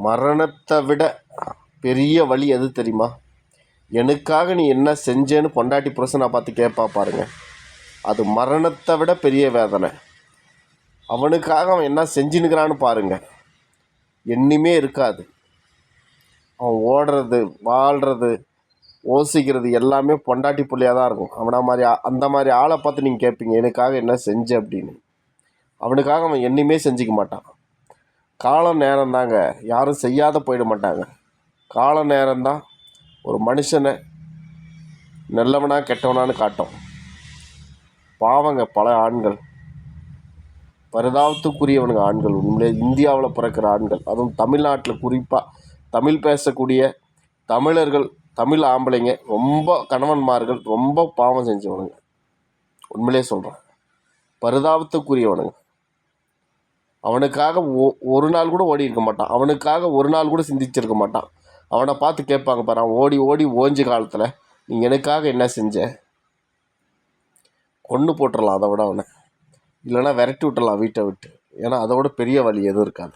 மரணத்தை விட பெரிய வலி எது தெரியுமா? எனக்காக நீ என்ன செஞ்சேன்னு பொண்டாட்டி புருஷனை பார்த்து கேட்பா பாருங்க. அது மரணத்தை விட பெரிய வேதனை. அவனுக்காக அவன் என்ன செஞ்சுன்னுக்கிறான்னு பாருங்க. எண்ணிமே இருக்காது. அவன் ஓடுறது, வாழ்கிறது, யோசிக்கிறது எல்லாமே பொண்டாட்டி புள்ளையாக தான் இருக்கும். அந்த மாதிரி ஆளை பார்த்து நீங்கள் கேட்பீங்க, எனக்காக என்ன செஞ்ச அப்படின்னு. அவனுக்காக அவன் எண்ணிமே செஞ்சுக்க மாட்டான். காலம் நேரம் தாங்க, யாரும் செய்யாத போயிட மாட்டாங்க. கால நேரம்தான் ஒரு மனுஷனை நல்லவனா கெட்டவனான்னு காட்டும். பாவங்க பல ஆண்கள், பரிதாபத்துக்குரியவனுங்க ஆண்கள். உண்மையிலே இந்தியாவில் பிறக்கிற ஆண்கள், அதுவும் தமிழ்நாட்டில் குறிப்பாக தமிழ் பேசக்கூடிய தமிழர்கள், தமிழ் ஆம்பளைங்க ரொம்ப கணவன்மார்கள் ரொம்ப பாவம் செஞ்சவனுங்க. உண்மையிலே சொல்கிறேன், பரிதாபத்துக்குரியவனுங்க. அவனுக்காக ஒரு நாள் கூட ஓடி இருக்க மாட்டான். அவனுக்காக ஒரு நாள் கூட சிந்திச்சிருக்க மாட்டான். அவனை பார்த்து கேட்பாங்க பாரு, அவன் ஓடி ஓடி ஓஞ்ச காலத்தில் நீ எனக்காக என்ன செஞ்ச? கொன்று போட்டுடலாம் அதை விட அவனை, இல்லைன்னா விரட்டி விட்டுடலாம் வீட்டை விட்டு. ஏன்னா அதை விட பெரிய வழி எதுவும் இருக்காது.